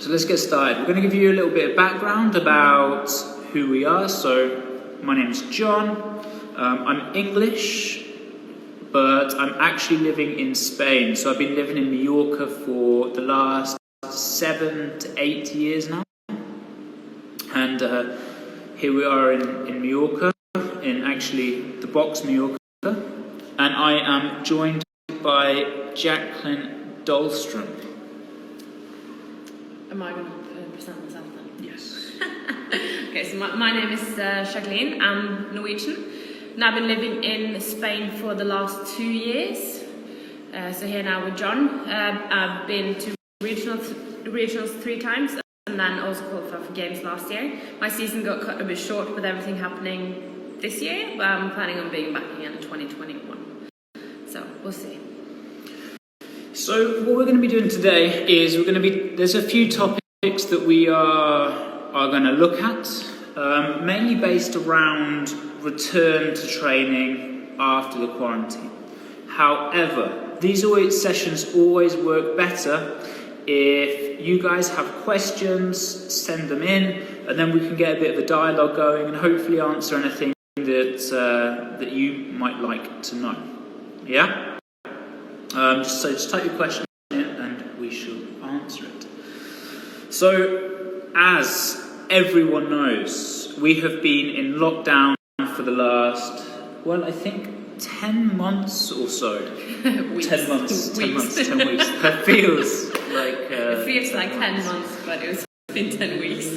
So let's get started. We're going to give you a little bit of background about who we are. So my name is John. I'm English, but I'm actually living in Spain. So I've been living in Mallorca for the last 7 to 8 years now. And here we are in Mallorca, in actually the box Mallorca. And I am joined by Jacqueline Dahlstrøm. Am I going to present myself then? Yes. Okay, so my name is Jacqueline. I'm Norwegian, and I've been living in Spain for the last 2 years. So here now with John. I've been to regionals 3 times, and then also qualified for games last year. My season got cut a bit short with everything happening this year, but I'm planning on being back again in 2021. So we'll see. So what we're going to be doing today is there's a few topics that we are going to look at, mainly based around return to training after the quarantine. However, these sessions always work better if you guys have questions, send them in, and then we can get a bit of a dialogue going and hopefully answer anything that you might like to know. Yeah? Just type your question in and we shall answer it. So, as everyone knows, we have been in lockdown for the last, I think 10 months or so. Weeks. 10 months, 10 weeks. That feels like... it feels like 10 months, but it's been 10 weeks.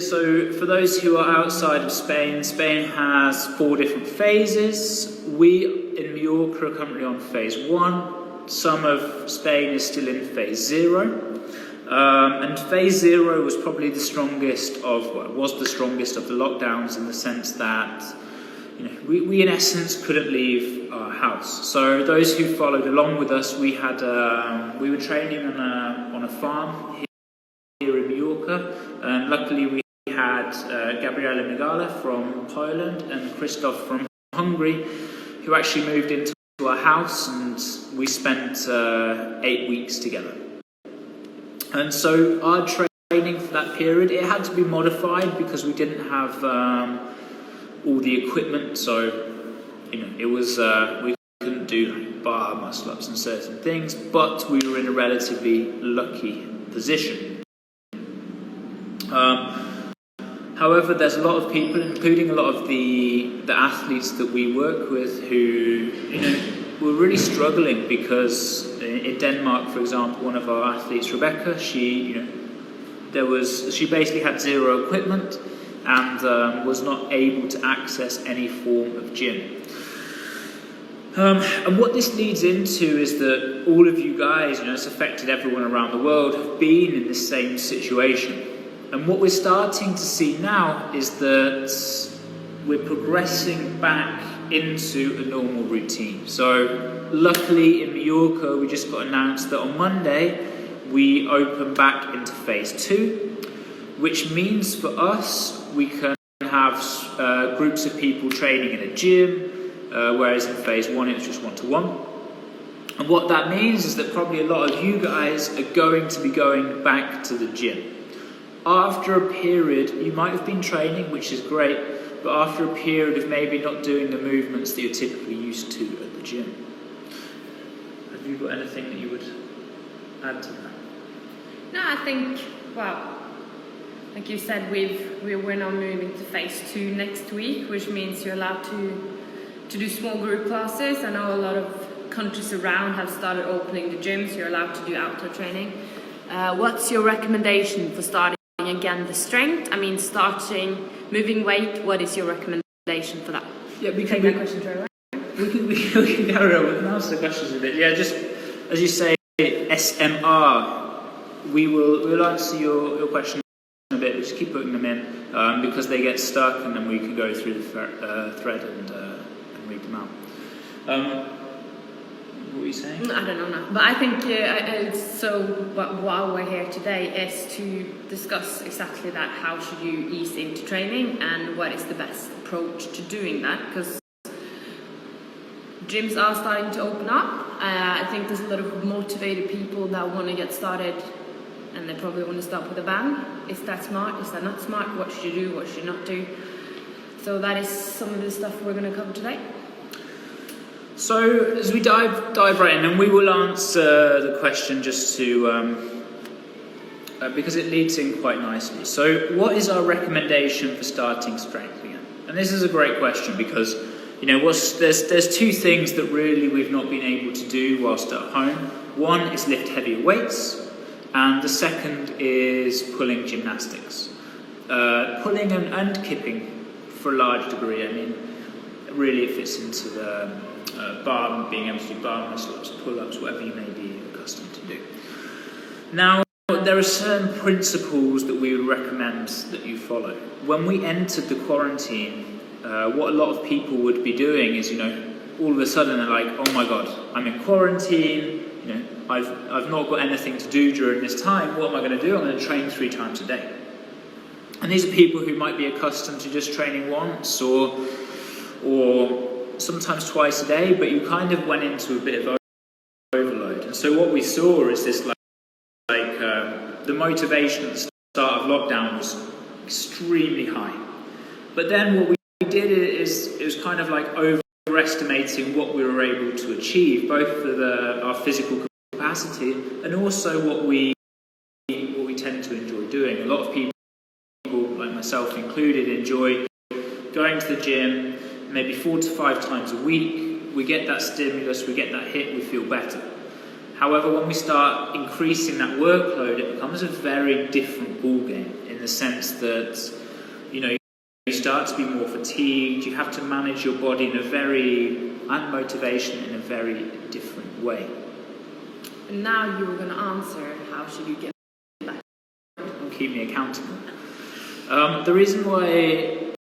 So for those who are outside of Spain, Spain has 4 different phases. We in Mallorca are currently on phase 1. Some of Spain is still in phase 0. And phase 0 was probably was the strongest of the lockdowns in the sense that we in essence couldn't leave our house. So those who followed along with us, we were training on a farm here in Mallorca, and luckily we had Gabriele Migala from Poland and Christoph from Hungary, who actually moved into our house, and we spent 8 weeks together. And so our training for that period, it had to be modified because we didn't have all the equipment. So it was we couldn't do bar muscle ups and certain things, but we were in a relatively lucky position. However, there's a lot of people, including a lot of the athletes that we work with, who were really struggling because in Denmark, for example, one of our athletes, Rebecca, she basically had 0 equipment and was not able to access any form of gym. And what this leads into is that all of you guys, it's affected everyone around the world, have been in the same situation. And what we're starting to see now is that we're progressing back into a normal routine. So luckily in Mallorca, we just got announced that on Monday, we open back into phase 2, which means for us, we can have groups of people training in a gym, whereas in phase 1, it was just one-to-one. And what that means is that probably a lot of you guys are going to be going back to the gym. After a period, you might have been training, which is great, but after a period of maybe not doing the movements that you're typically used to at the gym. Have you got anything that you would add to that? No, I think, like you said, we're now moving to phase 2 next week, which means you're allowed to do small group classes. I know a lot of countries around have started opening the gyms, you're allowed to do outdoor training. What's your recommendation for starting again the strength? I mean, starting moving weight, what is your recommendation for that? Yeah, we can take that question straight away. We can carry on. We can answer the questions a bit. Yeah, just as you say, SMR. We'll answer your question a bit. Just keep putting them in because they get stuck, and then we can go through the thread and read them out. What were you saying? I don't know now, but I think while we're here today is to discuss exactly that. How should you ease into training, and what is the best approach to doing that? Because gyms are starting to open up. I think there's a lot of motivated people that want to get started and they probably want to start with a bang. Is that smart? Is that not smart? What should you do? What should you not do? So that is some of the stuff we're going to cover today. So as we dive right in, and we will answer the question just to because it leads in quite nicely. So what is our recommendation for starting strength again? And this is a great question because there's two things that really we've not been able to do whilst at home. One is lift heavier weights, and the second is pulling gymnastics. Pulling and kipping for a large degree. I mean, really it fits into the bar, being able to do bar muscle-ups, pull-ups, whatever you may be accustomed to do. Now, there are certain principles that we would recommend that you follow. When we entered the quarantine, what a lot of people would be doing is, all of a sudden they're like, oh my God, I'm in quarantine, I've not got anything to do during this time, what am I going to do? I'm going to train 3 times a day. And these are people who might be accustomed to just training once or sometimes twice a day, but you kind of went into a bit of overload. And so what we saw is this the motivation at the start of lockdown was extremely high. But then what we did is it was kind of like overestimating what we were able to achieve, both for our physical capacity and also what we tend to enjoy doing. A lot of people, like myself included, enjoy going to the gym maybe 4 to 5 times a week. We get that stimulus, we get that hit, we feel better. However, when we start increasing that workload, it becomes a very different ballgame in the sense that, you start to be more fatigued, you have to manage your body and motivation in a very different way. And now you were going to answer, how should you get back? Keep me accountable. The reason why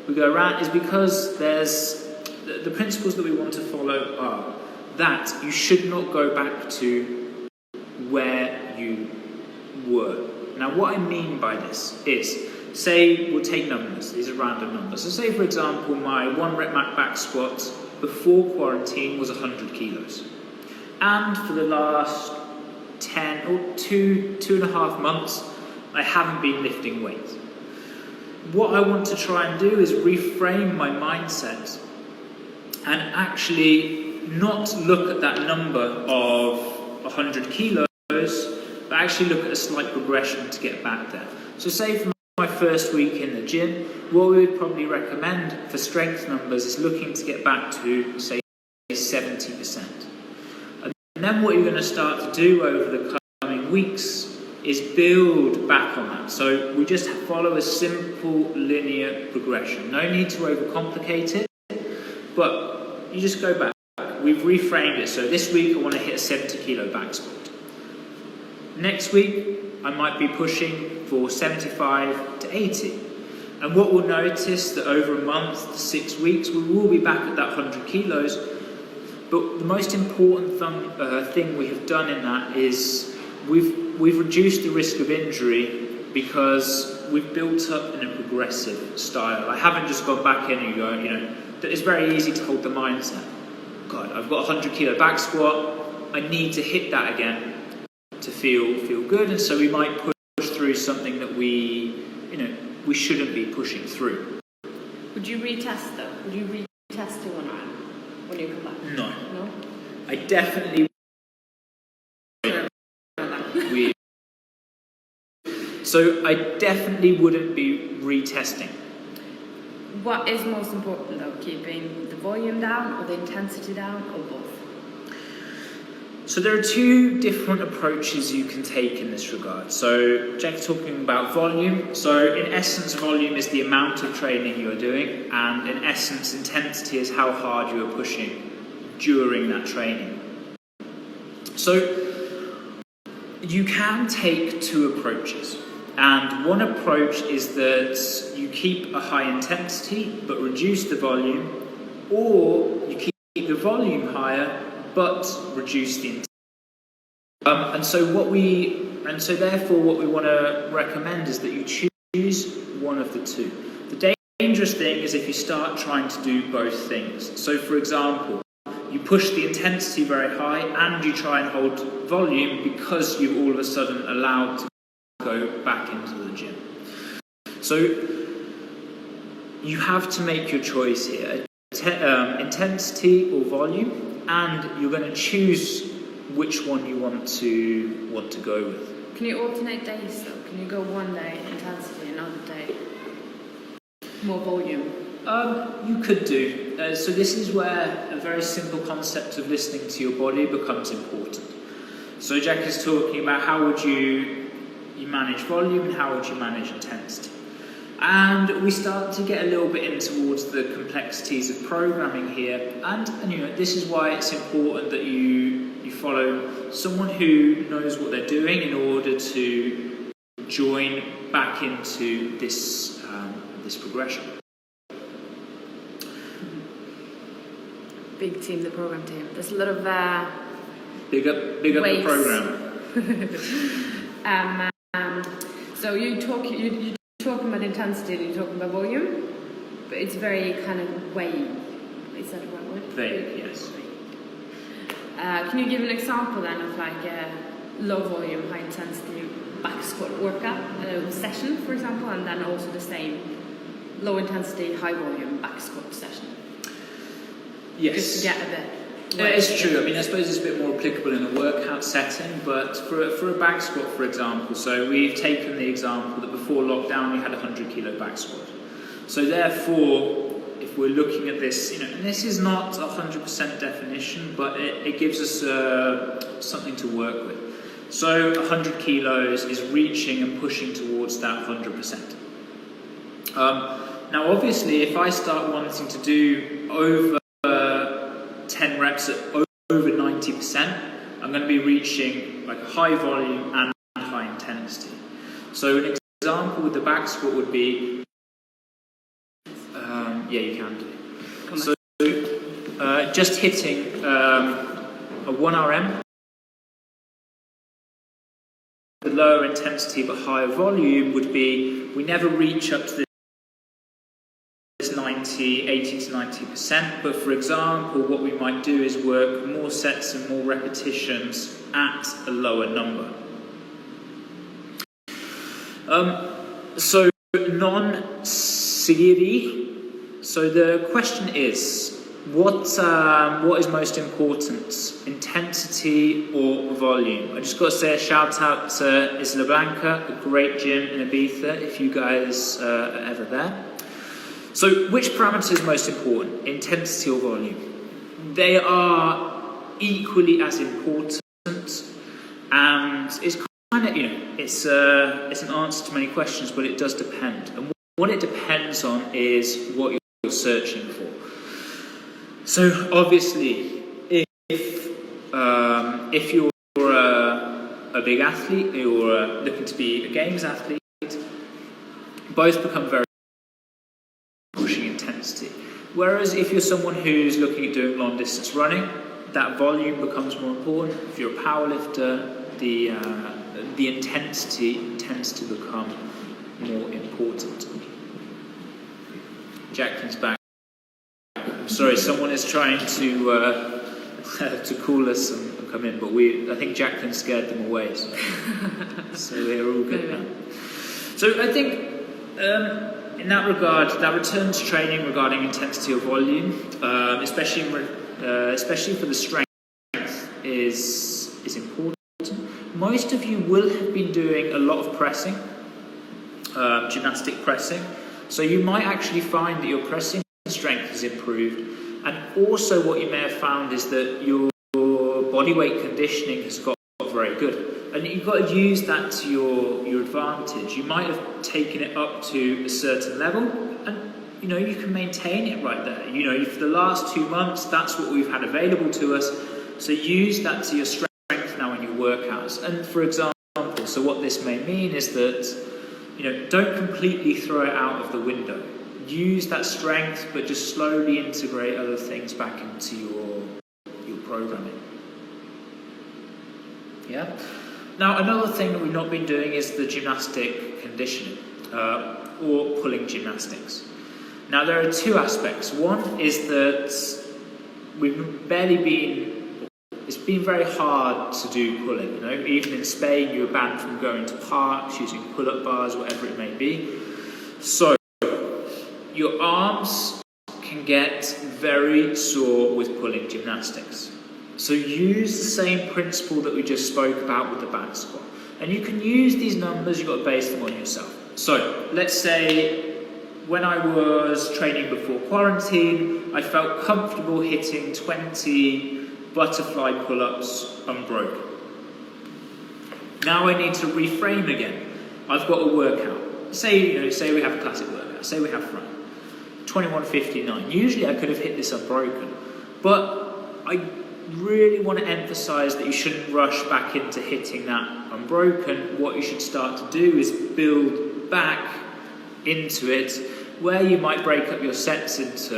we go around is because there's the principles that we want to follow are that you should not go back to where you were. Now, what I mean by this is, say, we'll take numbers. These are random numbers. So say, for example, my 1 rep back squat before quarantine was 100 kilos. And for the last 10 or 2.5 months, I haven't been lifting weights. What I want to try and do is reframe my mindset and actually not look at that number of 100 kilos, but actually look at a slight progression to get back there. So say for my first week in the gym, what we would probably recommend for strength numbers is looking to get back to, say, 70%. And then what you're going to start to do over the coming weeks is build back on that. So we just follow a simple linear progression. No need to overcomplicate it, but you just go back. We've reframed it. So this week I want to hit a 70 kilo back squat. Next week I might be pushing for 75 to 80. And what we'll notice that over a month to 6 weeks we will be back at that 100 kilos. But the most important thing we have done in that is we've reduced the risk of injury because we've built up in a progressive style. I haven't just gone back in and go, it's very easy to hold the mindset. God, I've got a 100 kilo back squat, I need to hit that again to feel good, and so we might push through something that we shouldn't be pushing through. Would you retest though? Would you retest to 1 round when you come back? No. No? I definitely So I definitely wouldn't be retesting. What is most important though, keeping the volume down or the intensity down or both? So there are 2 different approaches you can take in this regard. So Jack's talking about volume. So in essence, volume is the amount of training you are doing, and in essence, intensity is how hard you are pushing during that training. So you can take 2 approaches. And one approach is that you keep a high intensity but reduce the volume, or you keep the volume higher but reduce the intensity. And so therefore what we want to recommend is that you choose one of the 2. The dangerous thing is if you start trying to do both things. So for example, you push the intensity very high and you try and hold volume because you all of a sudden allowed to go back into the gym. So you have to make your choice here, intensity or volume, and you're going to choose which one you want to go with. Can you alternate days though? Can you go one day intensity, another day more volume? You could do. So this is where a very simple concept of listening to your body becomes important. So Jack is talking about how would you manage volume and how would you manage intensity. And we start to get a little bit in towards the complexities of programming here. And this is why it's important that you follow someone who knows what they're doing in order to join back into this progression. Big team, the program team. There's a lot of big up the program. So you're talking about intensity and you're talking about volume, but it's very kind of vague. Is that the right word? Vague, yes. Can you give an example then of like a low volume, high intensity back squat workout session, for example, and then also the same low intensity, high volume back squat session? Yes. Just to get a bit. It's true. I mean, I suppose it's a bit more applicable in a workout setting, but for a back squat, for example, so we've taken the example that before lockdown we had a 100 kilo back squat. So therefore, if we're looking at this, and this is not 100% definition, but it gives us something to work with. So 100 kilos is reaching and pushing towards that 100%. Now, obviously, if I start wanting to do over 10 reps at over 90%, I'm going to be reaching like a high volume and high intensity. So an example with the back squat would be, you can do. So just hitting a 1 RM, the lower intensity but higher volume would be, we never reach up to this 80 to 90%, but for example, what we might do is work more sets and more repetitions at a lower number. So non-Sigiri. So the question is, what is most important, intensity or volume? I just got to say a shout out to Isla Blanca, a great gym in Ibiza, if you guys are ever there. So which parameter is most important, intensity or volume? They are equally as important, and it's kind of, it's an answer to many questions, but it does depend. And what it depends on is what you're searching for. So obviously, if you're a big athlete, you're looking to be a games athlete, both become very pushing intensity. Whereas if you're someone who's looking at doing long distance running, that volume becomes more important. If you're a powerlifter, the intensity tends to become more important. Jacqueline's back. I'm sorry, someone is trying to call us and come in, but I think Jacqueline scared them away, so they're all good now. So I think in that regard, that return to training regarding intensity or volume, especially for the strength, is important. Most of you will have been doing a lot of pressing, gymnastic pressing, so you might actually find that your pressing strength has improved, and also what you may have found is that your body weight conditioning has got very good, and you've got to use that to your advantage. You might have taken it up to a certain level, and you can maintain it right there. For the last 2 months, that's what we've had available to us, so use that to your strength now in your workouts. And for example, so what this may mean is that don't completely throw it out of the window. Use that strength, but just slowly integrate other things back into your programming. Yeah. Now, another thing that we've not been doing is the gymnastic conditioning, or pulling gymnastics. Now, there are two aspects. One is that we've barely been, it's been very hard to do pulling. You know, even in Spain, you were banned from going to parks, using pull-up bars, whatever it may be. So your arms can get very sore with pulling gymnastics. So use the same principle that we just spoke about with the back squat. And you can use these numbers, you've got to base them on yourself. So let's say when I was training before quarantine, I felt comfortable hitting 20 butterfly pull-ups unbroken. Now I need to reframe again. I've got a workout. Say we have a classic workout. Say we have front. 21:59. Usually I could have hit this unbroken, but I really want to emphasize that you shouldn't rush back into hitting that unbroken. What you should start to do is build back into it, where you might break up your sets into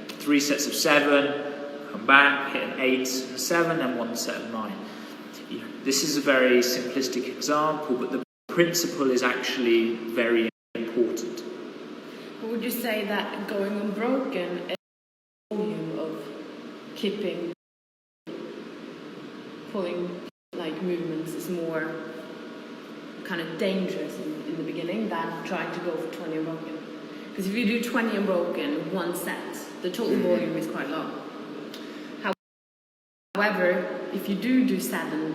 3 sets of 7, come back, hit an 8 and 7, and 1 set of 9. This is a very simplistic example, but the principle is actually very important. Would you say that going unbroken is the volume of keeping pulling movements is more kind of dangerous in the beginning than trying to go for 20 unbroken? Because if you do 20 unbroken, 1 set, the total volume is quite low. However, if you do 7,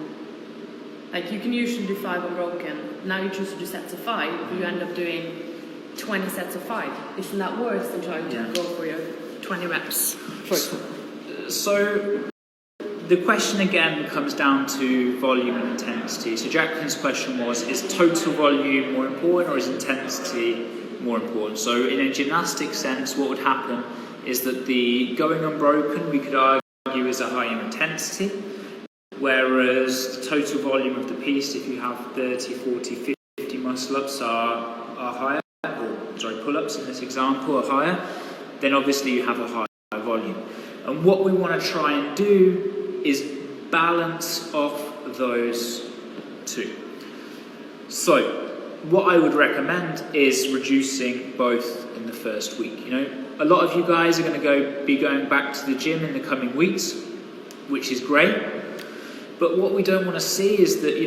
you can usually do 5 unbroken, now you choose to do sets of 5, you end up doing 20 sets of 5. Isn't that worse than trying to go for your 20 reps? So the question again comes down to volume and intensity. So Jacqueline's question was, is total volume more important or is intensity more important? So in a gymnastic sense, what would happen is that the going unbroken, we could argue, is a higher intensity, whereas the total volume of the piece, if you have 30, 40, 50 muscle-ups are higher, pull-ups in this example are higher, then obviously you have a higher volume. And what we want to try and do is balance off those two. So what I would recommend is reducing both in the first week. A lot of you guys are going to be going back to the gym in the coming weeks, which is great. But what we don't want to see is that,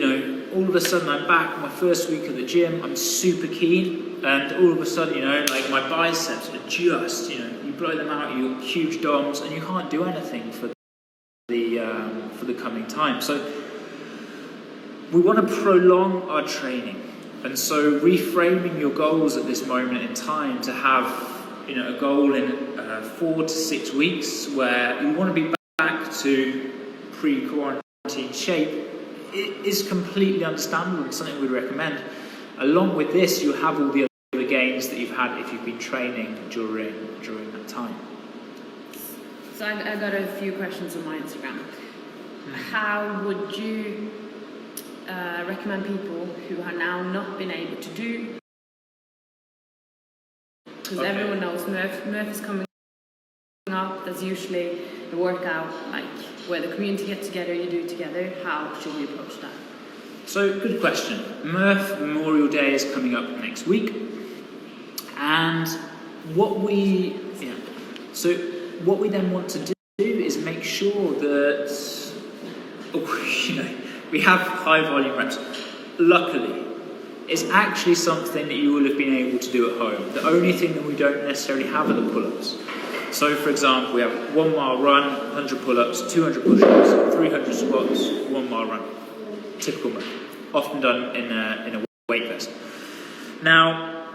all of a sudden I'm back, my first week at the gym, I'm super keen, and all of a sudden, my biceps are just, you blow them out, you got huge DOMs, and you can't do anything for the coming time. So we want to prolong our training, and so reframing your goals at this moment in time to have a goal in 4 to 6 weeks where you want to be back to pre-quarantine shape, it is completely understandable and something we'd recommend. Along with this, you have all the other gains that you've had if you've been training during that time. So I got a few questions on my Instagram. How would you recommend people who are now not been able to do? Because everyone knows Murph is coming up. That's usually the workout, where the community get together, you do it together. How should we approach that? So, good question. Murph Memorial Day is coming up next week, and what we then want to do is make sure that we have high volume reps. Luckily, it's actually something that you will have been able to do at home. The only thing that we don't necessarily have are the pull-ups. So, for example, we have 1 mile run, 100 pull-ups, 200 push-ups, 300 squats, 1 mile run. Typical move, often done in a weight vest. Now,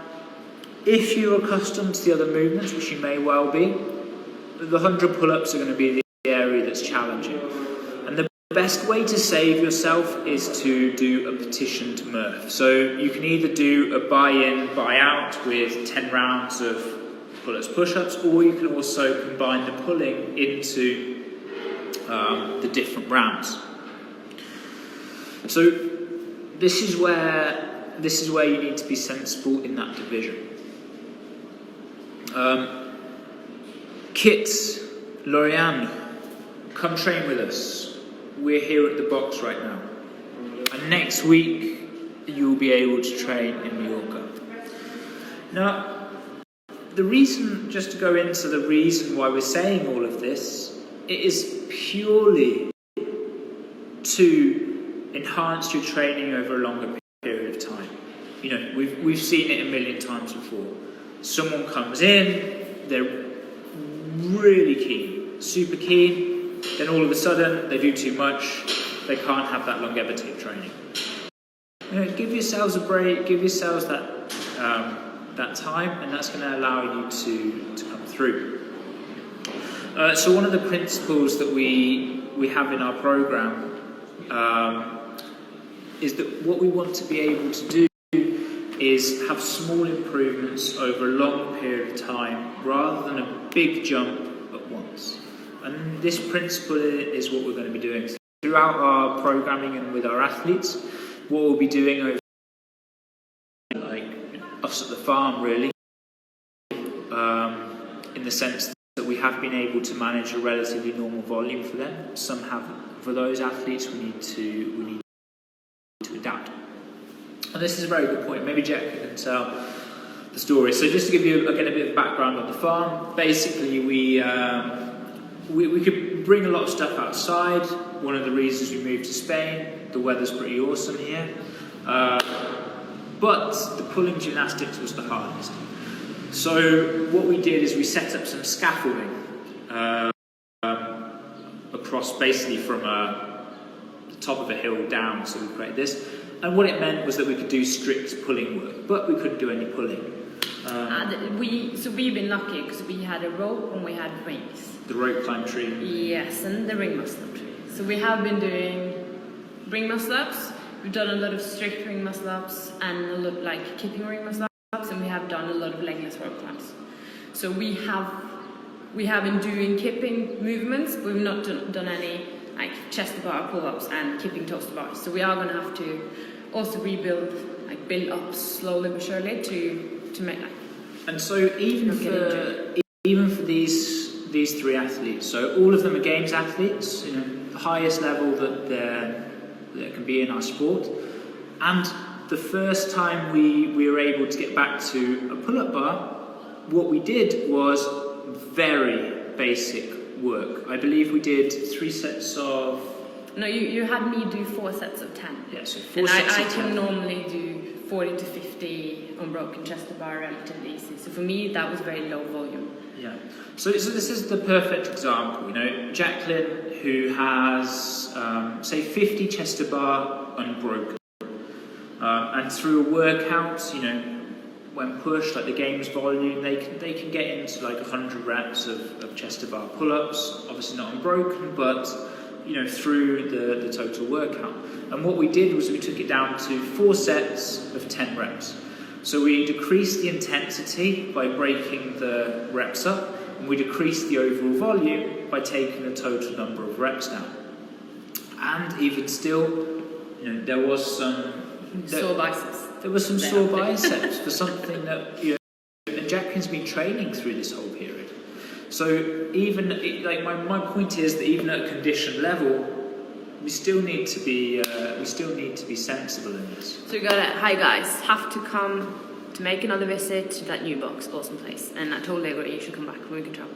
if you're accustomed to the other movements, which you may well be, the 100 pull-ups are going to be the area that's challenging. And the best way to save yourself is to do a petitioned Murph. So you can either do a buy-in, buy-out with 10 rounds of pull-ups, push-ups, or you can also combine the pulling into the different rounds. So this is where you need to be sensible in that division. Kit, Lorianne, come train with us. We're here at the box right now. And next week, you'll be able to train in Mallorca. Now, the reason, just to go into the reason why we're saying all of this, it is purely to enhance your training over a longer period of time. You know, we've seen it a million times before. Someone comes in, they're really keen, super keen, then all of a sudden they do too much, they can't have that longevity of training. You know, give yourselves a break, give yourselves that time, and that's going to allow you to come through. So one of the principles that we have in our program is that what we want to be able to do is have small improvements over a long period of time rather than a big jump at once. And this principle is what we're going to be doing throughout our programming and with our athletes. What we'll be doing over like us at the farm, really, in the sense that we have been able to manage a relatively normal volume for them. Some haven't. For those athletes, we need to adapt. And this is a very good point. Maybe Jacqueline can tell the story. So just to give you again a bit of background on the farm, basically we could bring a lot of stuff outside. One of the reasons we moved to Spain, the weather's pretty awesome here. But the pulling gymnastics was the hardest. So what we did is we set up some scaffolding across basically from the top of a hill down, so we created this. And what it meant was that we could do strict pulling work, but we couldn't do any pulling. We've been lucky because we had a rope and we had rings. The rope climb tree. Yes, and the ring muscle up tree. So we have been doing ring muscle ups. We've done a lot of strict ring muscle ups and a lot like kipping ring muscle ups, and we have done a lot of legless rope climbs. So we have been doing kipping movements, but we've not done any like chest to bar pull-ups and kipping toes to bars. So we are going to have to also build up slowly but surely to make that. And so even for these three athletes, so all of them are games athletes, you know, the highest level that there can be in our sport. And the first time we were able to get back to a pull-up bar, what we did was very basic work. I believe we did 3 sets of... No, you had me do 4 sets of 10. Yeah, so 4 and sets I of 10. can normally do 40 to 50 unbroken chest to bar relatively easy. So for me, that was very low volume. Yeah. So this is the perfect example. You know, Jacqueline, who has, say, 50 chest to bar unbroken. And through a workout, you know, when pushed, like the games volume, they can get into like 100 reps of chest to bar pull-ups, obviously not unbroken, but you know, through the total workout. And what we did was we took it down to 4 sets of 10 reps. So we decreased the intensity by breaking the reps up, and we decreased the overall volume by taking the total number of reps down. And even still, you know, there was some sore biceps. There were some sore biceps for something that, you know, and Jacqueline's been training through this whole period. So even like my point is that even at a conditioned level, we still need to be sensible in this. So we got it. Hi guys, have to come to make another visit to that new box, awesome place. And I told Lego you should come back when we can travel.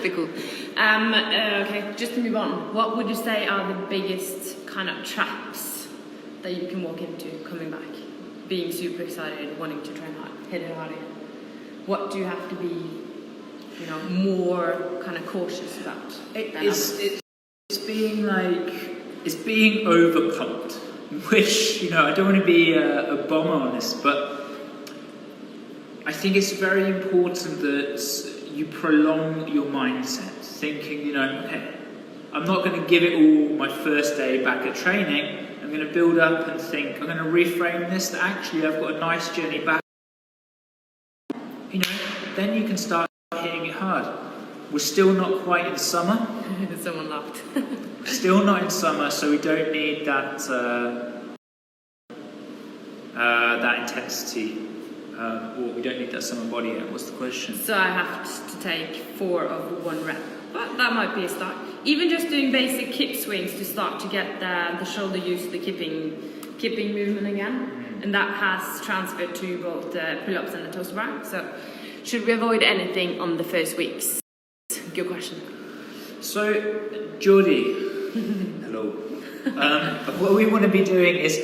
Be cool. Okay, just to move on. What would you say are the biggest kind of traps that you can walk into coming back? Being super excited, wanting to train hard, hit it hard again. What do you have to be, you know, more kind of cautious about? It's being overpumped, which, you know, I don't want to be a bomber on this, but I think it's very important that you prolong your mindset, thinking, you know, okay, I'm not going to give it all my first day back at training. I'm going to build up and think, I'm going to reframe this, that actually I've got a nice journey back. You know, then you can start hitting it hard. We're still not quite in summer. Someone laughed. We're still not in summer, so we don't need that that intensity. Or we don't need that summer body yet. What's the question? So I have to take 4 of 1 rep. But that might be a start. Even just doing basic kip swings to start to get the shoulder used to the kipping movement again. And that has transferred to both the pull-ups and the toes to bar. So should we avoid anything on the first weeks? Good question. So, Geordie, hello. What we want to be doing is,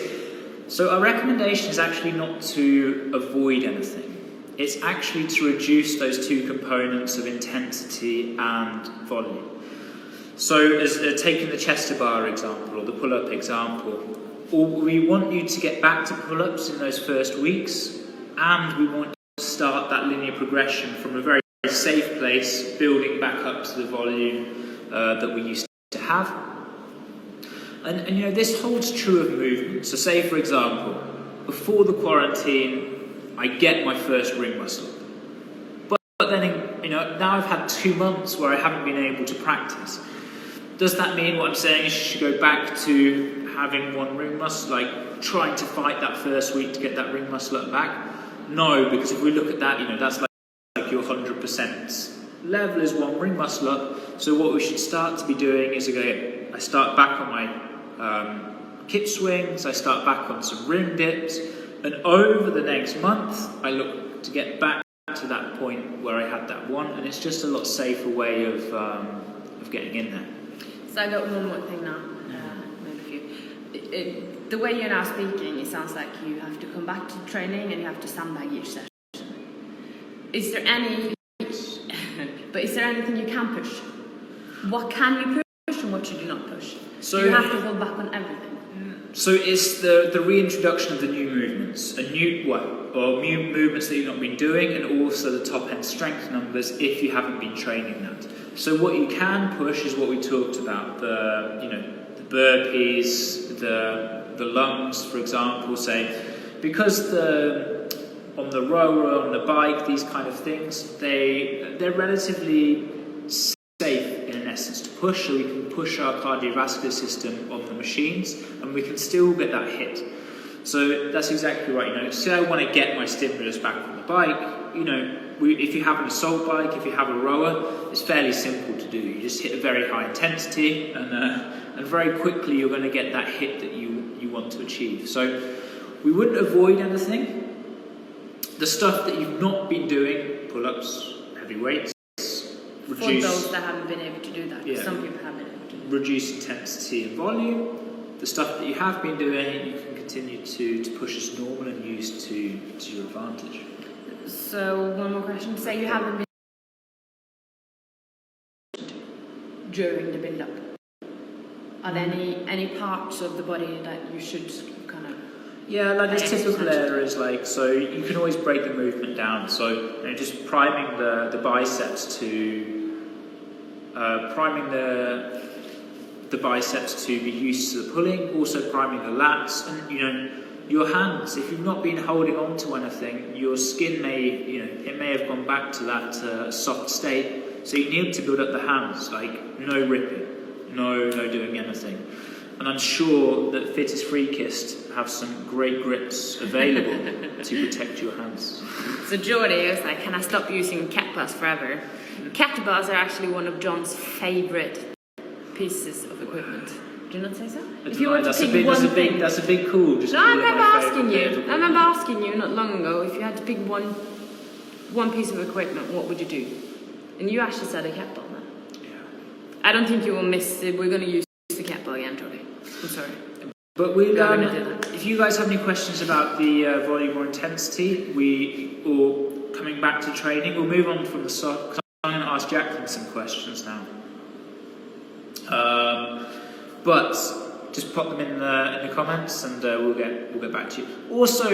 so our recommendation is actually not to avoid anything. It's actually to reduce those two components of intensity and volume. So as taking the chest bar example or the pull-up example, we want you to get back to pull-ups in those first weeks, and we want to start that linear progression from a very safe place, building back up to the volume that we used to have. And you know, this holds true of movement. So say, for example, before the quarantine, I get my first ring muscle up. But then, you know, now I've had 2 months where I haven't been able to practice. Does that mean what I'm saying is you should go back to having one ring muscle, like trying to fight that first week to get that ring muscle up back? No, because if we look at that, you know, that's like your 100% level is one ring muscle up. So what we should start to be doing is, I start back on my kip swings, I start back on some ring dips, and over the next month, I look to get back to that point where I had that one, and it's just a lot safer way of getting in there. So I got one more thing now, maybe a few. The way you're now speaking, it sounds like you have to come back to training and you have to sandbag each session. Is there anything you can push? What can you push and what should you not push? So you have to hold back on everything. So it's the reintroduction of the new movements, new movements that you've not been doing, and also the top end strength numbers if you haven't been training that. So what you can push is what we talked about, the burpees, the lungs, for example. Say, because on the rower, on the bike, these kind of things, they're relatively safe in essence to push, so we can push our cardiovascular system on the machines and we can still get that hit. So that's exactly right. You know, say I want to get my stimulus back on the bike, you know, if you have an assault bike, if you have a rower, it's fairly simple to do. You just hit a very high intensity and very quickly you're going to get that hit that you want to achieve. So we wouldn't avoid anything. The stuff that you've not been doing, pull-ups, heavy weights, reduce, for those that haven't been able to do that, yeah, some people have been able to do that. Reduce intensity and volume. The stuff that you have been doing, you can continue to push as normal and use to your advantage. So one more question. Say you haven't been during the build-up. Are there any parts of the body that you should kind of... Yeah, like there's typical areas, like, so you can always break the movement down. So, you know, just priming the biceps to the biceps to be used to the pulling, also priming the lats, and you know, your hands. If you've not been holding on to anything, your skin may have gone back to that soft state. So you need to build up the hands, like no ripping, no doing anything. And I'm sure that Fittest Freakist have some great grips available to protect your hands. So Jordy was like, can I stop using kettlebells forever? Kettlebells are actually one of John's favourite pieces of equipment. Do you not say so? If you want to pick one thing, that's a big call. Just no, I remember asking you not long ago if you had to pick one piece of equipment, what would you do? And you actually said a kettlebell. No? Yeah. I don't think you will miss it. We're going to use the kettlebell again, Jordy. I'm sorry. But if you guys have any questions about the volume or intensity, or coming back to training, we'll move on from the soft. I'm going to ask Jacqueline some questions now. But just pop them in the comments, and we'll get back to you. Also,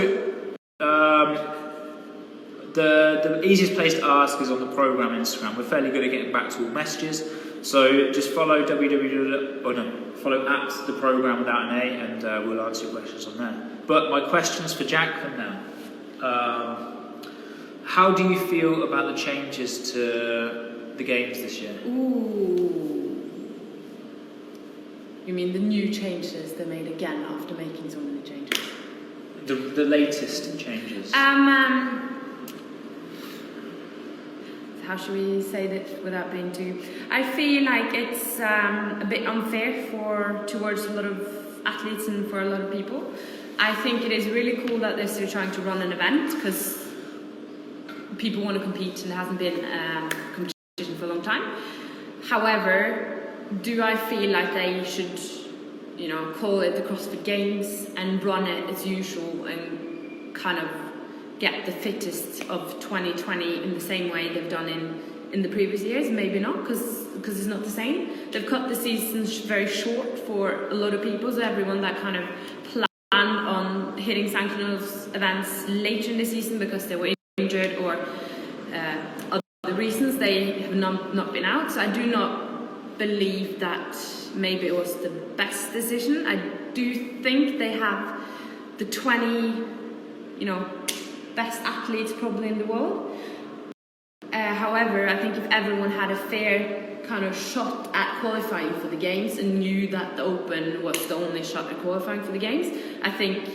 the easiest place to ask is on the Progrm Instagram. We're fairly good at getting back to all messages, so just follow follow at the Progrm without an A, and we'll answer your questions on there. But my questions for Jacqueline now. How do you feel about the changes to the games this year? Ooh. You mean the new changes they made again after making so many changes? The latest changes. How should we say that without being too... I feel like it's a bit unfair towards a lot of athletes and for a lot of people. I think it is really cool that they're still trying to run an event because people want to compete and there hasn't been competition for a long time. However, do I feel like they should call it the CrossFit Games and run it as usual and kind of get the fittest of 2020 in the same way they've done in the previous years. Maybe not, because it's not the same. They've cut the seasons very short for a lot of people, so everyone that kind of planned on hitting sanctionals events later in the season because they were injured or other reasons, they have not been out. So I do not believe that maybe it was the best decision. I do think they have the 20, best athletes probably in the world. However, I think if everyone had a fair kind of shot at qualifying for the games and knew that the Open was the only shot at qualifying for the games, I think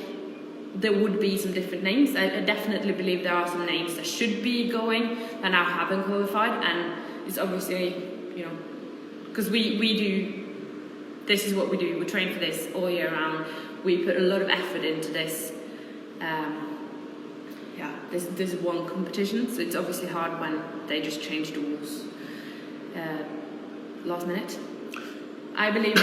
there would be some different names. I definitely believe there are some names that should be going that now haven't qualified, and it's obviously, because we do, this is what we do, we train for this all year round, we put a lot of effort into this. This is one competition, so it's obviously hard when they just change the rules last minute. I believe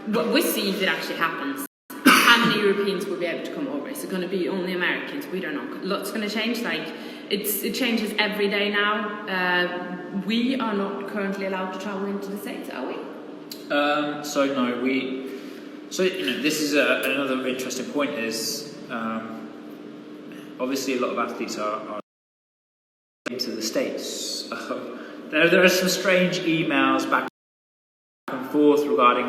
we'll see if it actually happens. How many Europeans will be able to come over? Is it going to be only Americans? We don't know. Lots going to change. It changes every day now. We are not currently allowed to travel into the States, are we? This is another interesting point is. Obviously, a lot of athletes are into the States. There are some strange emails back and forth regarding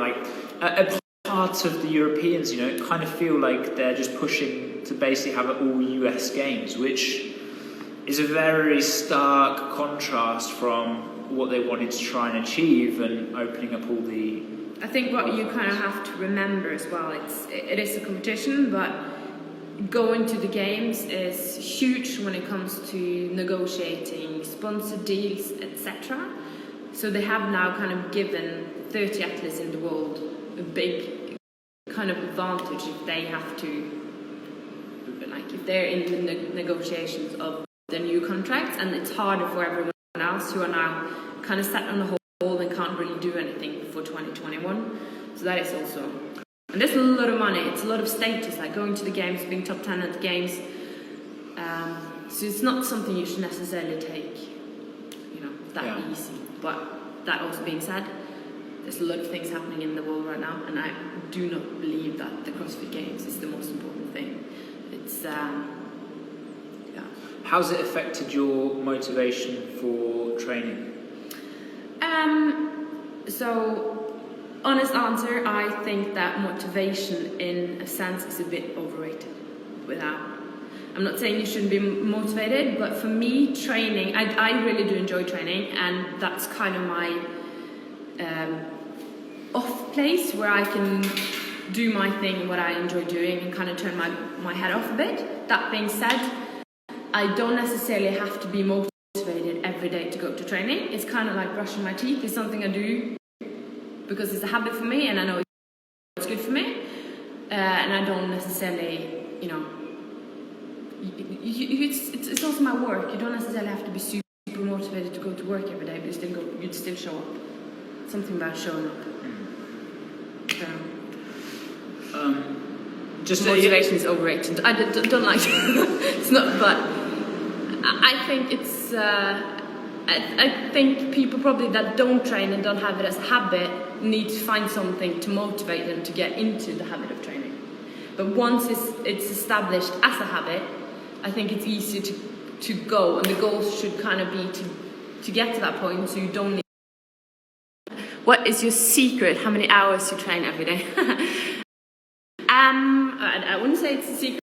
a part of the Europeans, kind of feel like they're just pushing to basically have it all US games, which is a very stark contrast from what they wanted to try and achieve and opening up all the... I think what you kind of have to remember as well, it is a competition, but going to the games is huge when it comes to negotiating sponsor deals, etc. So they have now kind of given 30 athletes in the world a big kind of advantage if they have to, if they're in the negotiations of the new contracts, and it's harder for everyone else who are now kind of sat on the hold and can't really do anything before 2021. So that is also... And there's a lot of money, it's a lot of status, like going to the games, being top 10 at the games. So it's not something you should necessarily take, that easy. But that also being said, there's a lot of things happening in the world right now, and I do not believe that the CrossFit Games is the most important thing. It's, How's it affected your motivation for training? Honest answer, I think that motivation in a sense is a bit overrated. I'm not saying you shouldn't be motivated, but for me, training, I really do enjoy training, and that's kind of my off place where I can do my thing, what I enjoy doing, and kind of turn my head off a bit. That being said, I don't necessarily have to be motivated every day to go to training. It's kind of like brushing my teeth. It's something I do because it's a habit for me, and I know it's good for me, and I don't necessarily, it's also my work. You don't necessarily have to be super motivated to go to work every day, but you'd still show up. Something about showing up. Motivation is overrated. I don't like it. It's not, but I think it's. I think people probably that don't train and don't have it as a habit need to find something to motivate them to get into the habit of training. But once it's established as a habit, I think it's easier to go, and the goal should kind of be to get to that point, so you don't need. What is your secret? How many hours you train every day? I wouldn't say it's a secret.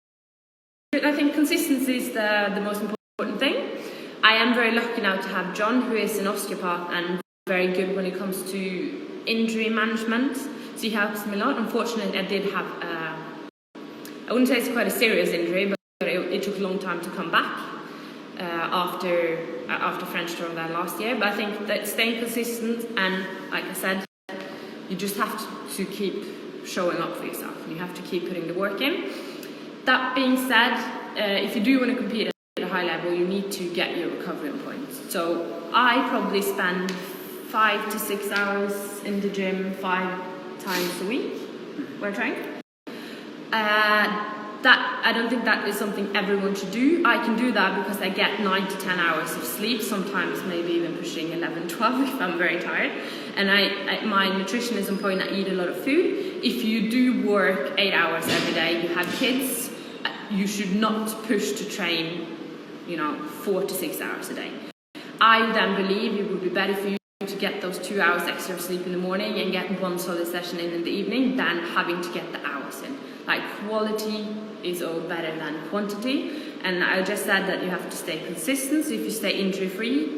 I think consistency is the most important thing. I am very lucky now to have John, who is an osteopath and very good when it comes to injury management. So he helps me a lot. Unfortunately, I did have, I wouldn't say it's quite a serious injury, but it took a long time to come back after French Tour that last year. But I think that staying consistent, and like I said, you just have to keep showing up for yourself, and you have to keep putting the work in. That being said, if you do want to compete at a high level, you need to get your recovery on point. So I probably spend 5 to 6 hours in the gym, 5 times a week when I train. I don't think that is something everyone should do. I can do that because I get 9 to 10 hours of sleep, sometimes maybe even pushing 11, 12 if I'm very tired. And my nutrition is on point. I eat a lot of food. If you do work 8 hours every day, you have kids, you should not push to train, 4 to 6 hours a day. I then believe it would be better for you to get those 2 hours extra of sleep in the morning and get one solid session in the evening than having to get the hours in. Like, quality is all better than quantity, and I just said that you have to stay consistent. So if you stay injury free,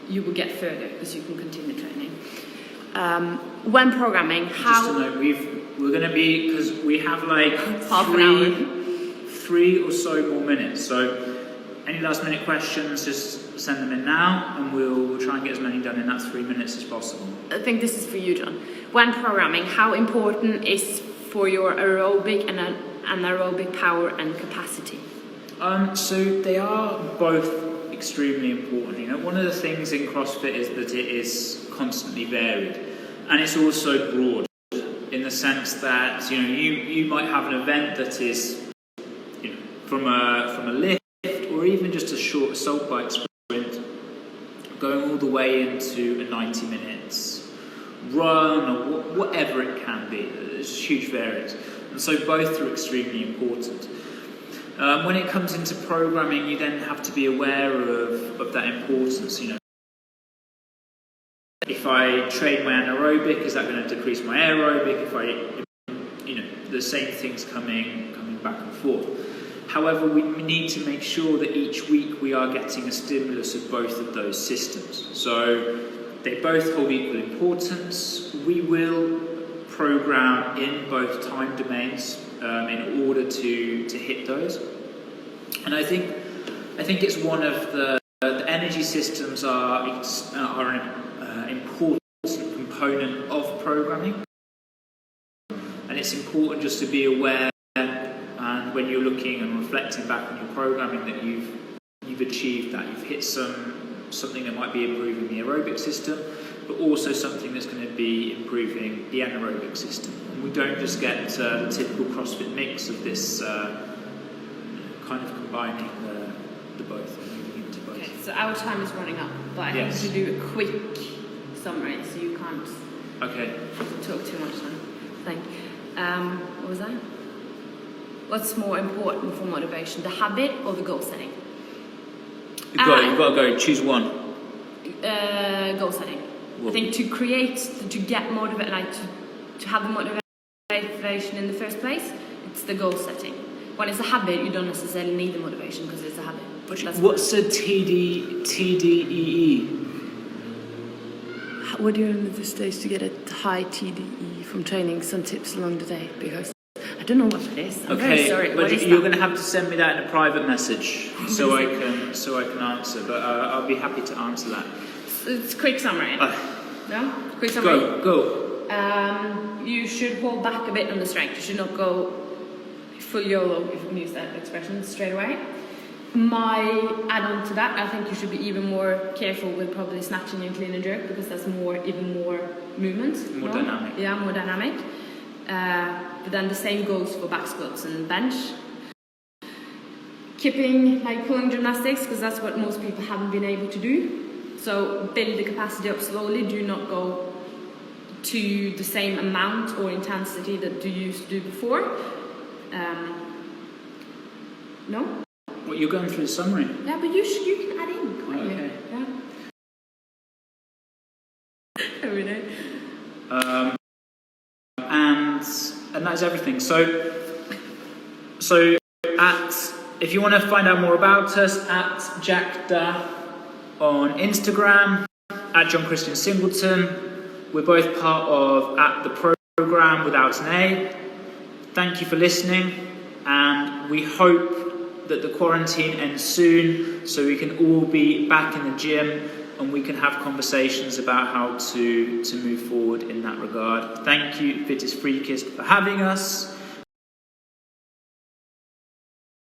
you will get further because you can continue training. When programming, how? Just to note, we're going to be, because we have like half an hour. 3 or so more minutes. So any last minute questions, just send them in now, and we'll try and get as many done in that 3 minutes as possible. I think this is for you, John. When programming, how important is for your aerobic and anaerobic power and capacity? So they are both extremely important. One of the things in CrossFit is that it is constantly varied, and it's also broad in the sense that you might have an event that is from a lift or even just a short assault bike sprint, going all the way into a 90 minutes run or whatever it can be. There's huge variance, and so both are extremely important. When it comes into programming, you then have to be aware of that importance. If I train my anaerobic, is that going to decrease my aerobic? If the same things coming back and forth. However, we need to make sure that each week we are getting a stimulus of both of those systems. So they both hold equal importance. We will program in both time domains in order to hit those. And I think it's one of the energy systems are an important component of programming. And it's important just to be aware, and when you're looking and reflecting back on your programming, that you've achieved that. You've hit something that might be improving the aerobic system, but also something that's going to be improving the anaerobic system. And we don't just get the typical CrossFit mix of this kind of combining the both, and moving into both. Okay, so our time is running up, but I need to do a quick summary, so you can't talk too much now. What was that? What's more important for motivation, the habit or the goal setting? You've got to go. Choose one. Goal setting. Well, I think to get motivated, to have the motivation in the first place, it's the goal setting. When it's a habit, you don't necessarily need the motivation because it's a habit. What's the TDEE? What do you do these days to get a high TDE from training? Some tips along the day, because I don't know what it is. I'm very sorry. But you're going to have to send me that in a private message so I can answer. But I'll be happy to answer that. It's a quick summary. No? Quick summary. Go. You should hold back a bit on the strength. You should not go full YOLO, if you can use that expression, straight away. My add-on to that, I think you should be even more careful with probably snatching and clean and jerk, because that's even more movement. More dynamic. Yeah, more dynamic. But then the same goes for back squats and bench. Keeping pulling gymnastics, because that's what most people haven't been able to do. So build the capacity up slowly. Do not go to the same amount or intensity that you used to do before. No? Well, you're going through the summary. Yeah, but you can add in. Okay. Yeah. Every day. And that's everything. So if you want to find out more about us, at Jackda on Instagram, at John Christian Singleton. We're both part of at the Progrm without an A. Thank you for listening, and we hope that the quarantine ends soon so we can all be back in the gym and we can have conversations about how to move forward in that regard. Thank you, Fittest Freakist, for having us.